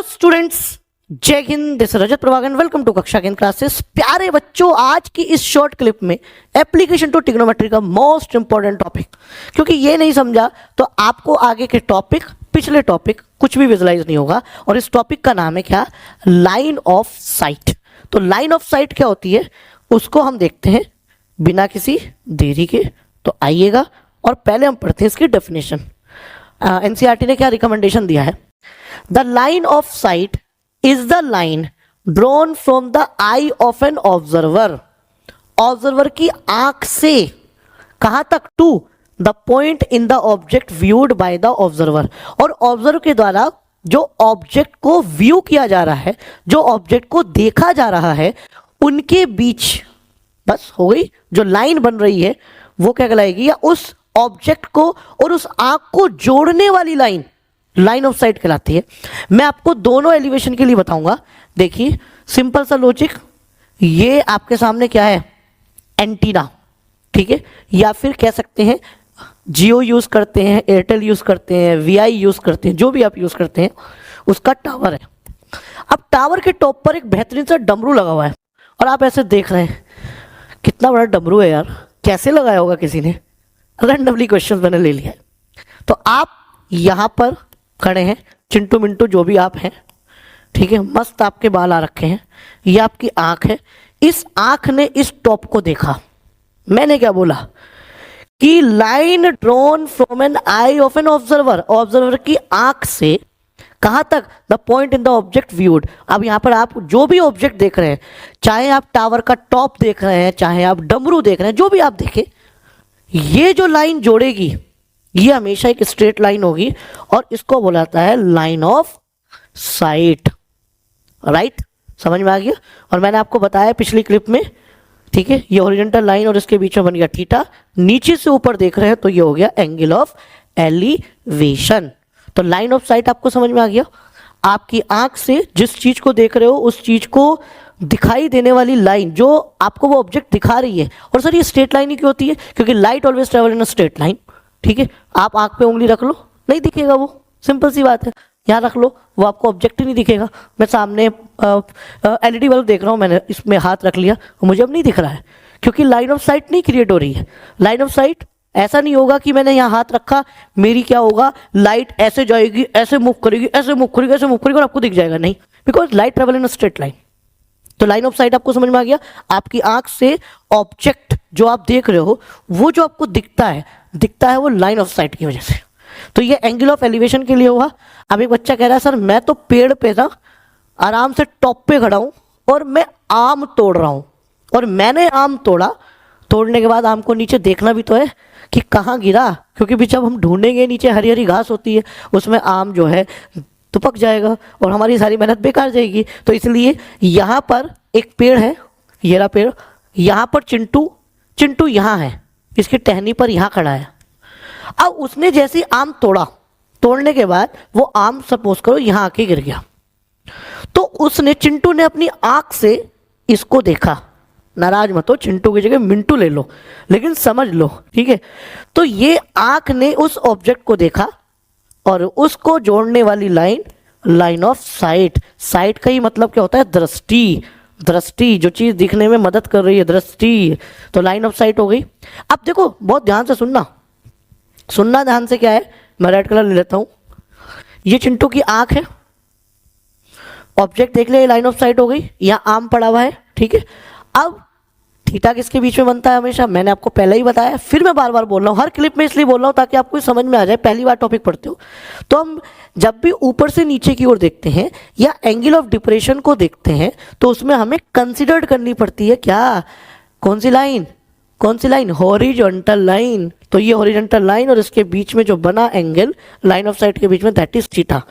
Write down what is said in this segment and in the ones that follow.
Students, जय हिंद। This Rajat Prabhakar, welcome to कक्षा के क्लासेस। प्यारे बच्चों, आज की इस शॉर्ट क्लिप में एप्लीकेशन टू ट्रिग्नोमेट्री का मोस्ट इंपॉर्टेंट टॉपिक, क्योंकि ये नहीं समझा तो आपको आगे के टॉपिक, पिछले टॉपिक कुछ भी विजुलाइज नहीं होगा। और इस टॉपिक का नाम है क्या? Line of site. तो लाइन ऑफ साइट क्या होती है उसको हम देखते हैं बिना किसी देरी के। तो आइएगा और पहले हम पढ़ते हैं इसकी डेफिनेशन। एनसीईआरटी ने क्या रिकमेंडेशन दिया है? The line of site is the line drawn from the eye of an observer। Observer की आंख से कहां तक? To the point in the object viewed by the observer। और ऑब्जर्वर के द्वारा जो ऑब्जेक्ट को व्यू किया जा रहा है, जो ऑब्जेक्ट को देखा जा रहा है, उनके बीच बस हो गई। जो लाइन बन रही है वो क्या कहलाएगी? या उस ऑब्जेक्ट को और उस आंख को जोड़ने वाली लाइन लाइन ऑफ साइट कहलाती है। मैं आपको दोनों एलिवेशन के लिए बताऊंगा। देखिए, सिंपल सा लॉजिक, ये आपके सामने क्या है? एंटीना, ठीक है, या फिर कह सकते हैं जियो यूज करते हैं, एयरटेल यूज करते हैं, वीआई यूज करते हैं, जो भी आप यूज करते हैं, उसका टावर है। अब टावर के टॉप पर एक बेहतरीन सा डमरू लगा हुआ है और आप ऐसे देख रहे हैं, कितना बड़ा डमरू है यार, कैसे लगाया होगा किसी ने? रैंडमली क्वेश्चन मैंने ले लिया है। तो आप यहां पर खड़े हैं, चिंटू मिंटू जो भी आप हैं, ठीक है, मस्त आपके बाल आ रखे हैं, ये आपकी आंख है। इस आंख ने इस टॉप को देखा। मैंने क्या बोला कि line drawn from an eye of an observer. Observer की आंख से कहां तक? The point in the object viewed. अब यहां पर आप जो भी ऑब्जेक्ट देख रहे हैं, चाहे आप टावर का टॉप देख रहे हैं, चाहे आप डमरू देख रहे हैं, जो भी आप देखें, ये जो लाइन जोड़ेगी ये हमेशा एक स्ट्रेट लाइन होगी और इसको बोला जाता है लाइन ऑफ साइट। राइट, समझ में आ गया? और मैंने आपको बताया पिछली क्लिप में, ठीक है, ये हॉरिजॉन्टल लाइन और इसके बीच में बन गया थीटा। नीचे से ऊपर देख रहे हैं तो ये हो गया एंगल ऑफ एलिवेशन। तो लाइन ऑफ साइट आपको समझ में आ गया। आपकी आंख से जिस चीज को देख रहे हो उस चीज को दिखाई देने वाली लाइन, जो आपको वो ऑब्जेक्ट दिखा रही है। और सर ये स्ट्रेट लाइन ही क्यों होती है? क्योंकि light always travel in a straight line. ठीक है, आप आंख पे उंगली रख लो, नहीं दिखेगा वो, सिंपल सी बात है। यहाँ रख लो, वो आपको ऑब्जेक्ट ही नहीं दिखेगा। मैं सामने एलईडी बल्ब देख रहा हूँ, मैंने इसमें हाथ रख लिया, मुझे अब नहीं दिख रहा है, क्योंकि लाइन ऑफ साइट नहीं क्रिएट हो रही है। लाइन ऑफ साइट ऐसा नहीं होगा कि मैंने यहाँ हाथ रखा, मेरी क्या होगा, लाइट ऐसे जाएगी, ऐसे मूव करेगी, ऐसे मूव करेगी, ऐसे मूव करेगी और आपको दिख जाएगा, नहीं, because light travel in a straight line. तो लाइन ऑफ साइट आपको समझ में आ गया। आपकी आंख से ऑब्जेक्ट जो आप देख रहे हो, वो जो आपको दिखता है वो लाइन ऑफ साइट की वजह से। तो ये एंगल ऑफ एलिवेशन के लिए हुआ। अब एक बच्चा कह रहा है सर मैं तो पेड़ पे था, आराम से टॉप पे खड़ा हूं और मैं आम तोड़ रहा हूं, और मैंने आम तोड़ा, तोड़ने के बाद आम को नीचे देखना भी तो है कि कहाँ गिरा, क्योंकि भी जब हम ढूंढेंगे नीचे हरी हरी घास होती है, उसमें आम जो है तो पक जाएगा और हमारी सारी मेहनत बेकार जाएगी। तो इसलिए यहाँ पर एक पेड़ है, ये रहा पेड़, यहाँ पर चिंटू यहाँ है, इसकी टहनी पर यहाँ खड़ा है। अब उसने जैसे आम तोड़ा, तोड़ने के बाद वो आम सपोज करो यहाँ आके गिर गया, तो चिंटू ने अपनी आंख से इसको देखा। नाराज मत हो, चिंटू की जगह मिंटू ले लो, लेकिन समझ लो, ठीक है। तो ये आंख ने उस ऑब्जेक्ट को देखा और उसको जोड़ने वाली line, line of site. Site का ही मतलब क्या होता है? दृष्टि। दृष्टि, जो चीज दिखने में मदद कर रही है, दृष्टि। तो लाइन ऑफ साइट हो गई। अब देखो, बहुत ध्यान से सुनना ध्यान से। क्या है, मैं रेड कलर ले लेता हूं। ये चिंटू की आंख है, ऑब्जेक्ट देख ले, लाइन ऑफ साइट हो गई। यहाँ आम पड़ा हुआ है, ठीक है। अब थीटा किसके बीच में बनता है? हमेशा, मैंने आपको पहले ही बताया, फिर मैं बार बार बोल रहा हूँ, हर क्लिप में इसलिए बोल रहा हूँ ताकि आपको समझ में आ जाए। पहली बार टॉपिक पढ़ते हो तो हम जब भी ऊपर से नीचे की ओर देखते हैं या एंगल ऑफ डिप्रेशन को देखते हैं, तो उसमें हमें कंसिडर करनी पड़ती है क्या? कौन सी लाइन? Horizontal line. तो ये हॉरिजॉन्टल लाइन और इसके बीच में जो बना एंगल लाइन ऑफ साइट के बीच में, दैट इज थीटा।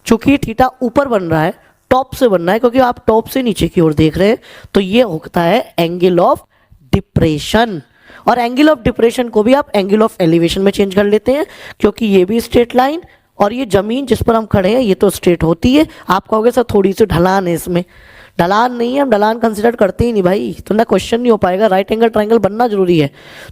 चूंकि थीटा ऊपर बन रहा है, टॉप से बनना है, क्योंकि आप टॉप से नीचे की ओर देख रहे हैं, तो ये होता है एंगल ऑफ डिप्रेशन। और एंगल ऑफ डिप्रेशन को भी आप एंगल ऑफ एलिवेशन में चेंज कर लेते हैं, क्योंकि ये भी स्ट्रेट लाइन और ये जमीन जिस पर हम खड़े हैं ये तो स्ट्रेट होती है। आप कहोगे सर थोड़ी सी ढलान है इसमें, ढलान नहीं है, हम ढलान कंसिडर करते ही नहीं भाई, तो ना क्वेश्चन नहीं हो पाएगा। राइट एंगल ट्राइंगल बनना जरूरी है।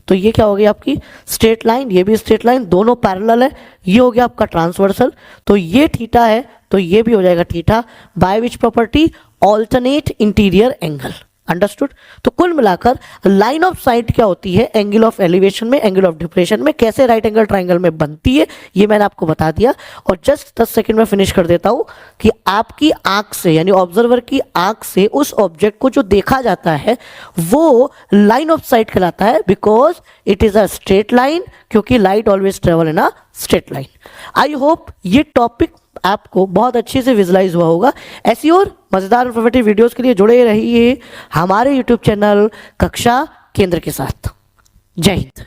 तो ये क्या हो गई आपकी स्ट्रेट लाइन, ये भी स्ट्रेट लाइन, दोनों पैरेलल है। ये हो गया आपका ट्रांसवर्सल, तो ये थीटा है तो ये भी हो जाएगा theta, by which property alternate interior angle. Understood. तो कुल मिलाकर लाइन ऑफ साइट क्या होती है, एंगल ऑफ एलिवेशन में, एंगल ऑफ डिप्रेशन में, कैसे राइट एंगल ट्राइंगल में बनती है, ये मैंने आपको बता दिया। और जस्ट 10 सेकंड में फिनिश कर देता हूं कि आपकी आंख से यानी ऑब्जर्वर की आंख से उस ऑब्जेक्ट को जो देखा जाता है वो लाइन ऑफ साइट कहलाता है, because it is a straight line, क्योंकि light always travel in a straight line. I hope ये टॉपिक आपको बहुत अच्छे से विजुलाइज हुआ होगा। ऐसी और मजेदार इन्फॉर्मेटिव वीडियोस के लिए जुड़े रहिए हमारे यूट्यूब चैनल कक्षा केंद्र के साथ। जय हिंद।